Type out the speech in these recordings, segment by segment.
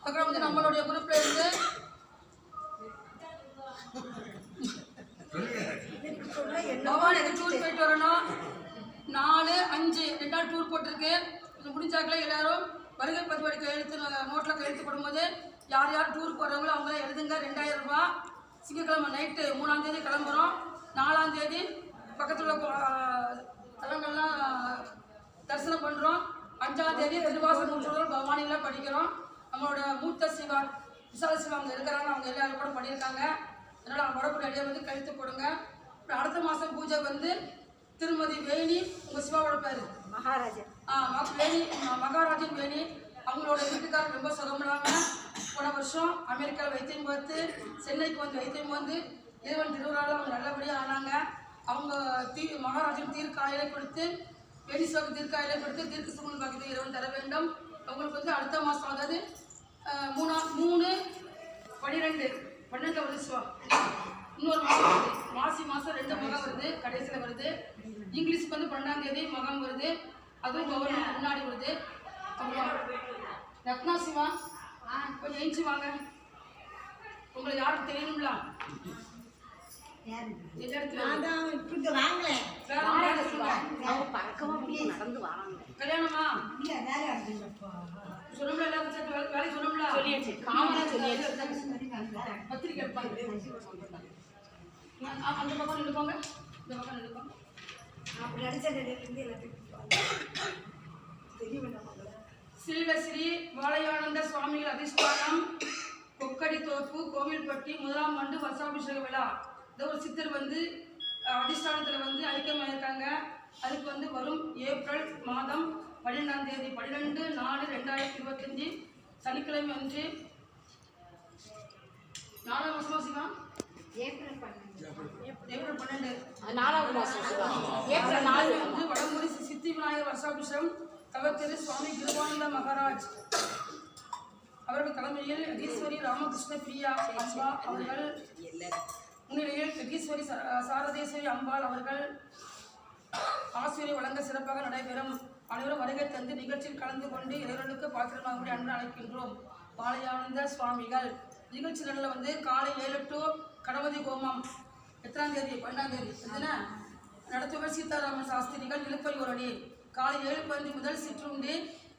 அப்புறம் வந்து நம்மளுடைய குரூப்ல இருந்து பவானிக்கு டூர் போயிட்டு வரணும். 4, 5 2 நாள் டூர் போட்டிருக்கு. முடிஞ்சாக்கல எல்லாரும் வருகை பதிவாடி கையெழுத்து நோட்டில் கையெழுத்து போடும்போது யார் யார் டூருக்கு வர்றவங்களோ அவங்களாம் எழுதுங்க. 2000 ரூபா. திங்கட்கிழமை நைட்டு 3ஆம் தேதி கிளம்புறோம். 4ஆம் தேதி பக்கத்தில் உள்ள தலங்கள்லாம் தரிசனம் பண்ணுறோம். 5ஆம் தேதி திருவாசகம் முற்றோதல் பவானியில் படிக்கிறோம். நம்மளோட மூத்த சிவா விசால சிவா அவங்க இருக்கிறாங்க. அவங்க எல்லாரும் கூட பண்ணியிருக்காங்க. அதனால் அவங்க வரக்கூடிய அடியை வந்து கழித்து போடுங்க. அப்புறம் அடுத்த மாதம் பூஜை வந்து திருமதி வேணி, உங்கள் சிவாவோட பேர் மகாராஜன். வேணி மகாராஜன் வேணி. அவங்களோட வீட்டுக்காரர் ரொம்ப சுகமில்லாமல் போன வருஷம் அமெரிக்காவில் வைத்தியம் பார்த்து சென்னைக்கு வந்து வைத்தியம் வந்து இறைவன் திருவிழாவில் அவங்க நல்லபடியாக ஆனாங்க. அவங்க மகாராஜன் தீர்க்காயிலை கொடுத்து வேணி சிவாக்கு தீர்க்காயிலை கொடுத்து தீர்க்க சுமன் பாக்கியத்தை இறைவன் தர வேண்டும். அவங்களுக்கு வந்து அடுத்த மாதம் அதாவது 3/12 வருது சிவா. இன்னொரு மாதம் வருது. மாசி மாதம் 2 மகம் வருது. கடைசியில் வருது. இங்கிலீஷ்க்கு வந்து 12ஆம் தேதி மகம் வருது. அதுவும் கவர்மெண்ட் முன்னாடி வருது. ரத்னா சிவா கொஞ்சம் எழுச்சி வாங்க. உங்களுக்கு யாருக்கு தெரியணும்ல? கல்யாணமா சொன்னோம்ல, எல்லாரும் சேர்த்து வேலை சொன்னோம்ல, பத்திரிக்கை எடுப்பாங்க. அந்த பக்கம் நினைப்பாங்க, இந்த பக்கம் நினைப்பாங்க. அப்படி அடிச்ச ஸ்ரீலஸ்ரீ வாழையானந்த சுவாமிகள் அதிஷ்டானம் கொக்கடி தோப்பு கோவில்பட்டி 1ஆம் ஆண்டு வருஷாபிஷேக விழா. இந்த ஒரு சித்தர் வந்து அதிஷ்டானத்தில் வந்து ஐக்கியமாயிருக்காங்க. அதுக்கு வந்து வரும் ஏப்ரல் மாதம் 12ஆம் தேதி 12/4/2025 சனிக்கிழமை அன்று 4ஆம் மாசமா சிவா? ஏப்ரல் 12 4ஆவது மாசம் ஏப்ரல் 4 வந்து வடமூரி சித்தி விநாயகர் வருஷாபிஷேகம் தவத்திரு சுவாமி கிருபானந்த மகாராஜ் அவர்கள் தலைமையில் ஈஸ்வரி ராமகிருஷ்ண பிரியா அம்பா அவர்கள் முன்னிலையில் ஈஸ்வரி சாரதேஸ்வரி அம்பாள் அவர்கள் ஆசிரியர் வழங்க சிறப்பாக நடைபெறும். அனைவரும் வருகை தந்து நிகழ்ச்சியில் கலந்து கொண்டு இறைவனுக்கு பாத்திரமாகும்படி அன்று அழைக்கின்றோம். வாழையானந்த சுவாமிகள். நிகழ்ச்சி நடுவில் வந்து காலை 7 to கணபதி ஹோமம். எத்தனாம் தேதி? 12ஆம் தேதி நடத்துவர் சீதாராமன் சாஸ்திரிகள். இழுப்பை உரணி. காலை 7:15 முதல் சிற்றுண்டி.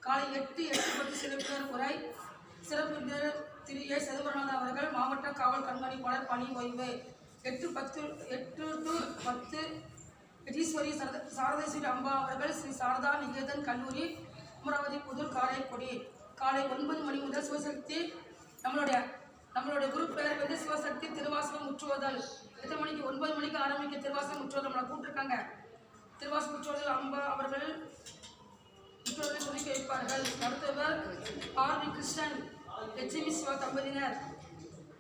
காலை 8:10 சிறப்பினர் உரை. சிறப்பு திரு ஏ. சிதம்பரநாதன் அவர்கள் மாவட்ட காவல் கண்காணிப்பாளர் பணி ஓய்வு. 8 to 10 ஈஸ்வரி சாரதேஸ்வரி அம்பா அவர்கள் ஸ்ரீ சாரதா நிகேதன் கல்லூரி அமராவதி புதூர் காரைக்குடி. காலை 9 மணி முதல் சிவசக்தி நம்மளுடைய குரூப் பேர் வந்து சிவசக்தி திருவாசகம் முற்றுவதல். எத்தனை மணிக்கு? 9 மணிக்கு ஆரம்பிக்க திருவாசகம் முற்றுவதல். நம்மளை கூப்பிட்டுருக்காங்க. திருவாசகம் முற்றுவதல் அம்பா அவர்கள் முற்றுவதை சொல்லி வைப்பார்கள். அடுத்தவர் ஆர். வி. கிருஷ்ணன் லட்சுமி சிவா தம்பதியினர்,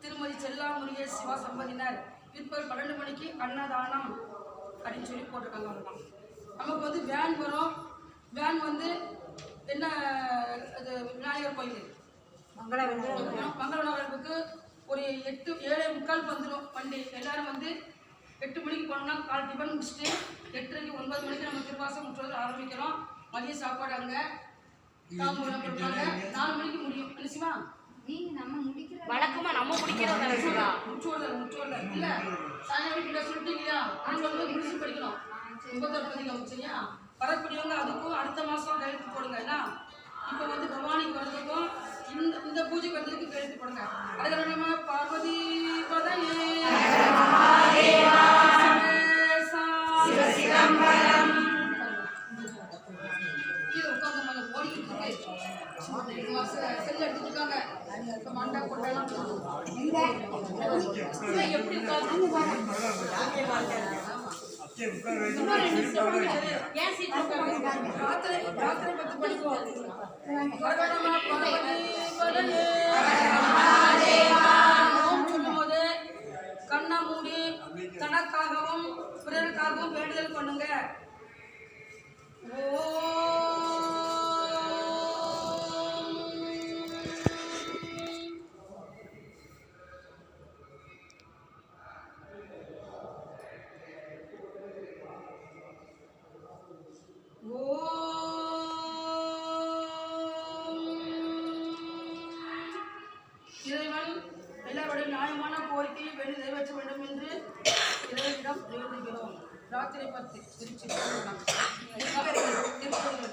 திருமதி செல்லா முருகேஷ் சிவா தம்பதியினர். பிற்பகல் 12 மணிக்கு அன்னதானம் அப்படின்னு சொல்லி போட்டிருக்காங்க. அவ்வளோதான். நமக்கு வந்து வேன் வரும். வேன் வந்து என்ன அது விநாயகர் கோயில் மங்களவனவர்களுக்கு ஒரு 7:45 வந்துடும் வண்டி. எல்லாரும் வந்து 8 மணிக்கு போனோம்னா கால் டிஃபன் முடிச்சுட்டு 8:30 9 மணிக்கு நம்ம திருவாசகம் முற்றுவதல் ஆரம்பிக்கிறோம். மதிய சாப்பாடு அங்கே தாம்பூலம் கொடுப்பாங்க. 4 மணிக்கு முடியும். நிச்சயமா வழக்கமா நம்ம முடிக்கிறோம். முற்றுவதல் இல்ல சாயங்காலம் சொல்லிட்டீங்களா? முடிச்சு படிக்கணும். 9:30 சரியா? வரக்கூடியவங்க அதுக்கும் அடுத்த மாதம் கையெழுத்து போடுங்க. ஏன்னா இப்போ வந்து பவானிக்கு வர்றதுக்கும் இந்த பூஜைக்கு வந்ததுக்கு கையெழுத்து போடுங்க. அதுக்கு நம்ம பார்வதி பதனே செல் எடுத்துட்டு இருக்காங்க. மண்டா கொட்டெல்லாம் எப்படி சொல்லும்போது கண்ணை மூடி தனக்காகவும் பிறருக்காகவும் வேண்டுதல் பண்ணுங்க. ஓ நியாயமான கோரிக்கையை வேண்டி நிறைவேற்ற வேண்டும் என்று இறைவனிடம் வேண்டுகிறோம். ராத்திரி 10 திருச்சி திருப்பதி